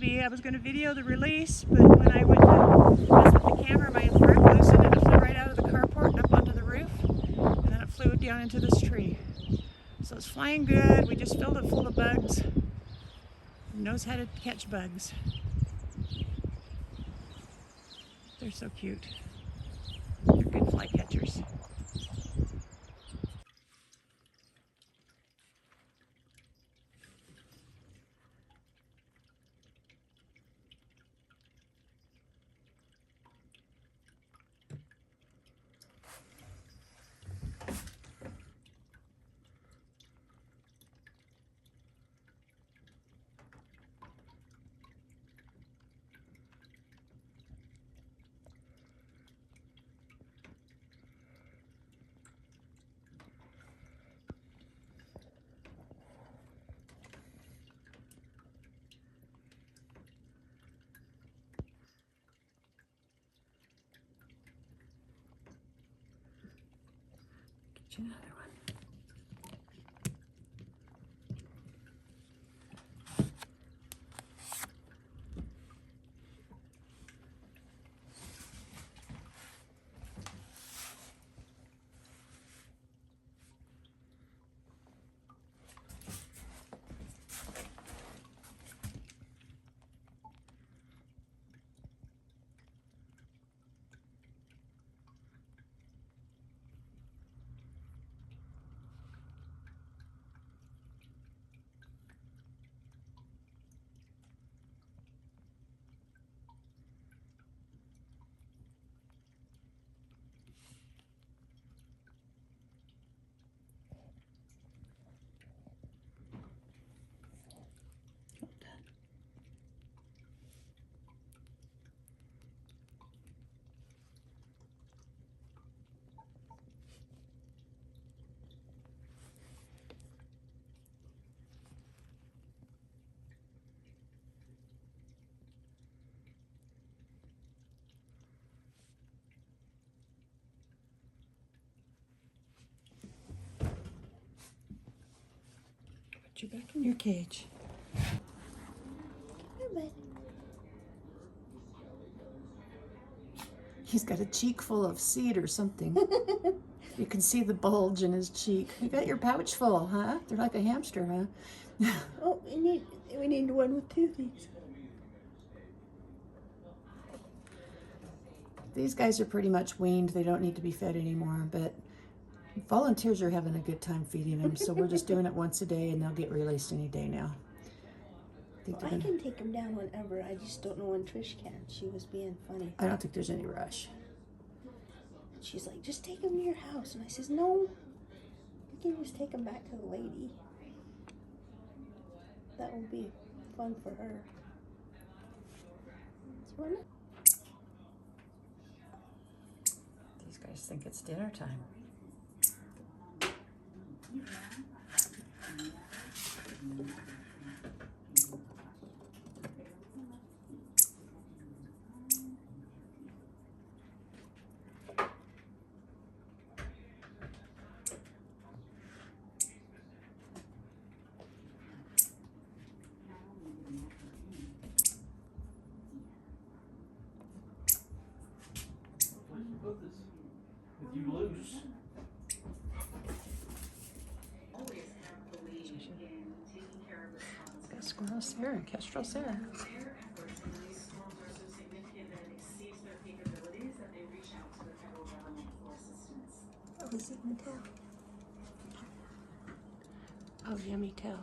baby. I was going to video the release, but when I went to mess with the camera, my thread loosened and it flew right out of the carport and up onto the roof. And then it flew down into this tree. So it's flying good. We just filled it full of bugs. It knows how to catch bugs. They're so cute. They're good fly catchers. Get you another one. Put you back in your cage. He's got a cheek full of seed or something. You can see the bulge in his cheek. You got your pouch full, huh? They're like a hamster, huh? Oh, we need one with toothies. These guys are pretty much weaned. They don't need to be fed anymore, but volunteers are having a good time feeding them, so we're just doing it once a day, and they'll get released any day now. I can take them down whenever. I just don't know when Trish can. She was being funny. I don't think there's any rush. She's like, just take them to your house. And I says, no. You can just take them back to the lady. That will be fun for her. These guys think it's dinner time. If you lose. Got Squirrel Sarah and Kestrel Sarah. Oh, is it Mattel? Oh, Yummy Tail.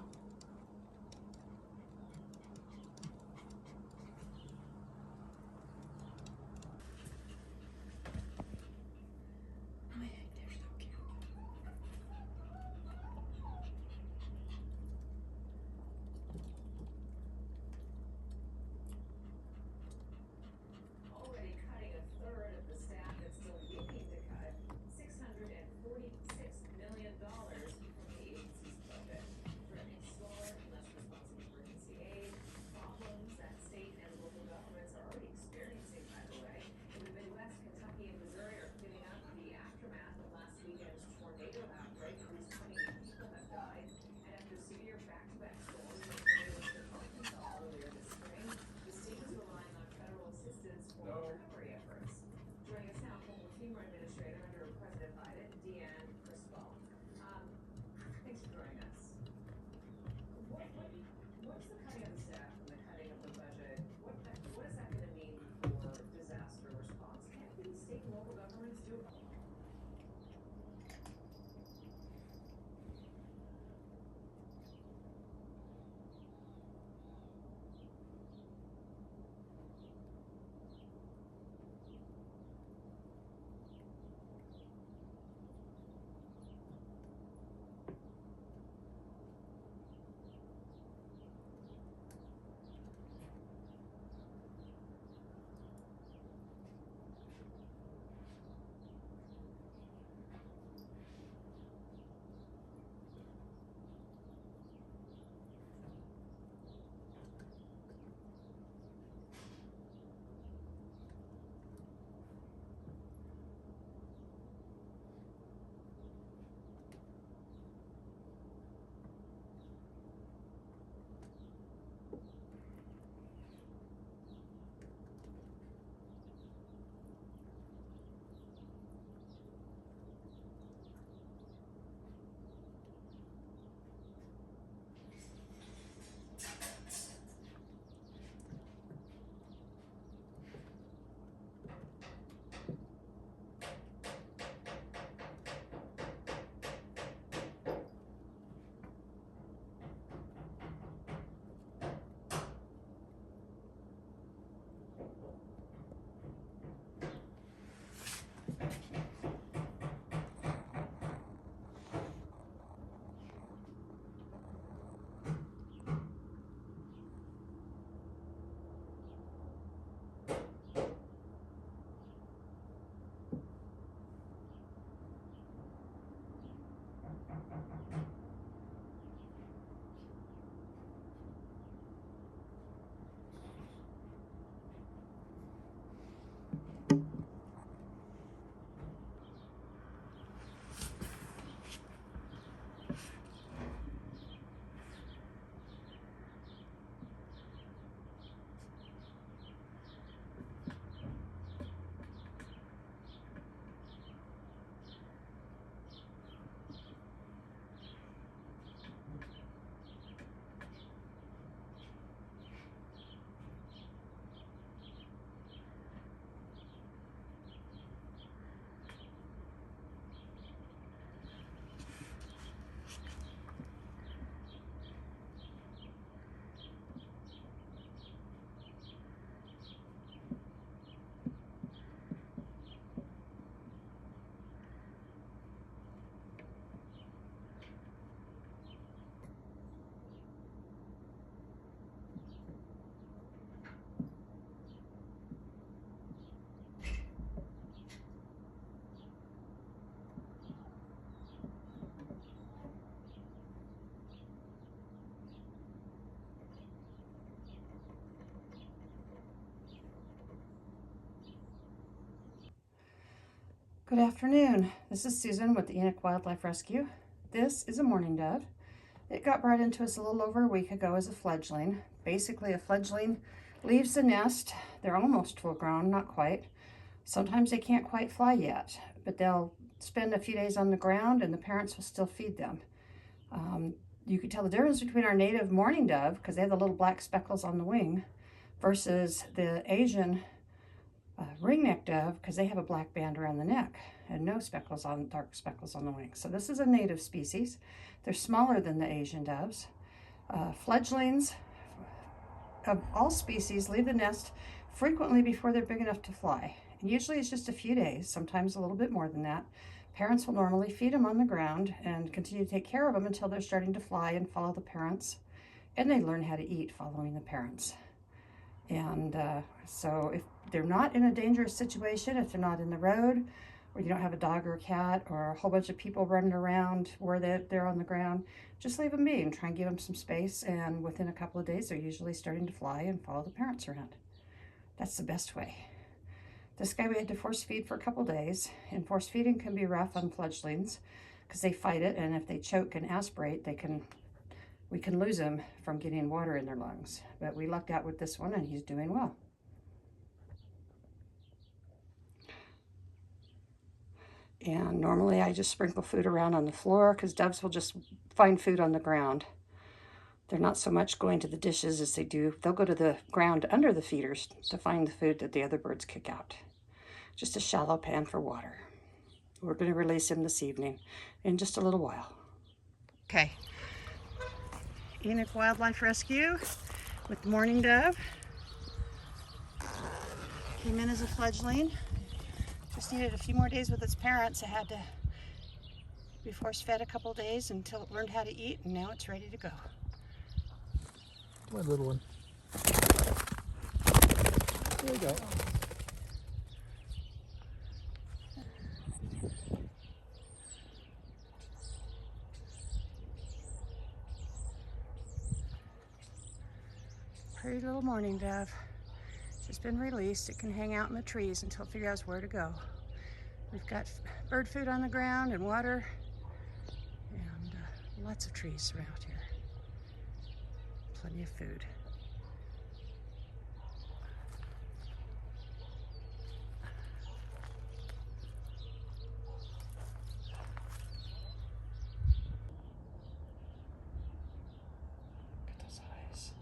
Good afternoon. This is Susan with the Enoch Wildlife Rescue. This is a mourning dove. It got brought into us a little over a week ago as a fledgling. Basically, a fledgling leaves the nest. They're almost full grown, not quite. Sometimes they can't quite fly yet, but they'll spend a few days on the ground and the parents will still feed them. You can tell the difference between our native mourning dove, because they have the little black speckles on the wing, versus the Asian ringneck dove, because they have a black band around the neck and no speckles on, dark speckles on the wing. So this is a native species. They're smaller than the Asian doves. Fledglings of all species leave the nest frequently before they're big enough to fly. And usually it's just a few days, sometimes a little bit more than that. Parents will normally feed them on the ground and continue to take care of them until they're starting to fly and follow the parents. And they learn how to eat following the parents. And so if they're not in a dangerous situation, if they're not in the road, or you don't have a dog or a cat or a whole bunch of people running around where they're on the ground, just leave them be and try and give them some space. And within a couple of days, they're usually starting to fly and follow the parents around. That's the best way. This guy we had to force feed for a couple days, and force feeding can be rough on fledglings because they fight it, and if they choke and aspirate, we can lose them from getting water in their lungs. But we lucked out with this one, and he's doing well. And normally I just sprinkle food around on the floor because doves will just find food on the ground. They're not so much going to the dishes as they'll go to the ground under the feeders to find the food that the other birds kick out. Just a shallow pan for water. We're going to release him this evening in just a little while. Okay. Enoch Wildlife Rescue with the mourning dove. Came in as a fledgling. Just needed a few more days with its parents. It had to be force fed a couple days until it learned how to eat, and now it's ready to go. My little one. There you go. Pretty little mourning dove. Just been released. It can hang out in the trees until it figures out where to go. We've got bird food on the ground and water, and lots of trees around here. Plenty of food. Look at those eyes.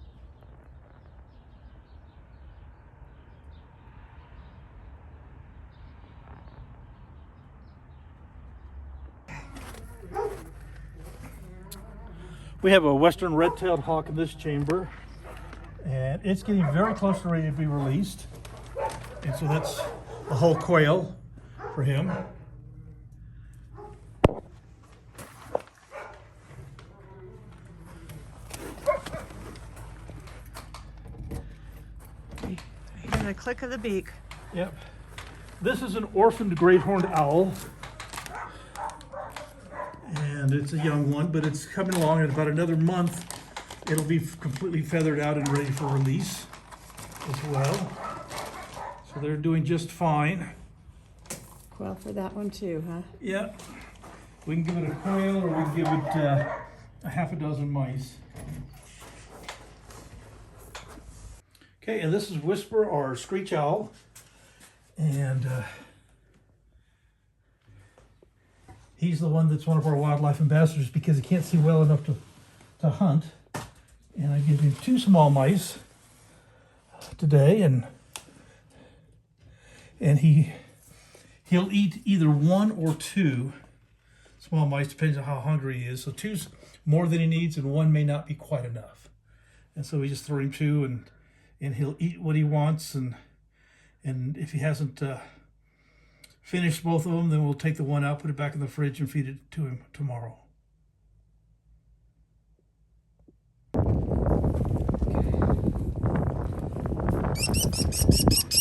We have a western red-tailed hawk in this chamber, and it's getting very close to ready to be released. And so that's a whole quail for him. I hear the click of the beak. Yep. This is an orphaned great horned owl. And it's a young one, but it's coming along. In about another month, it'll be completely feathered out and ready for release as well. So they're doing just fine. Quail for that one too, huh? Yeah. We can give it a quail, or we can give it a half a dozen mice. Okay, and this is Whisper, our screech owl. And he's the one that's one of our wildlife ambassadors because he can't see well enough to hunt. And I give him 2 small mice today, and he'll eat either 1 or 2 small mice, depends on how hungry he is. So 2's more than he needs, and 1 may not be quite enough. And so we just throw him 2, and he'll eat what he wants, and if he hasn't finished both of them, then we'll take the 1 out, put it back in the fridge, and feed it to him tomorrow.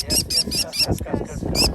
Yes.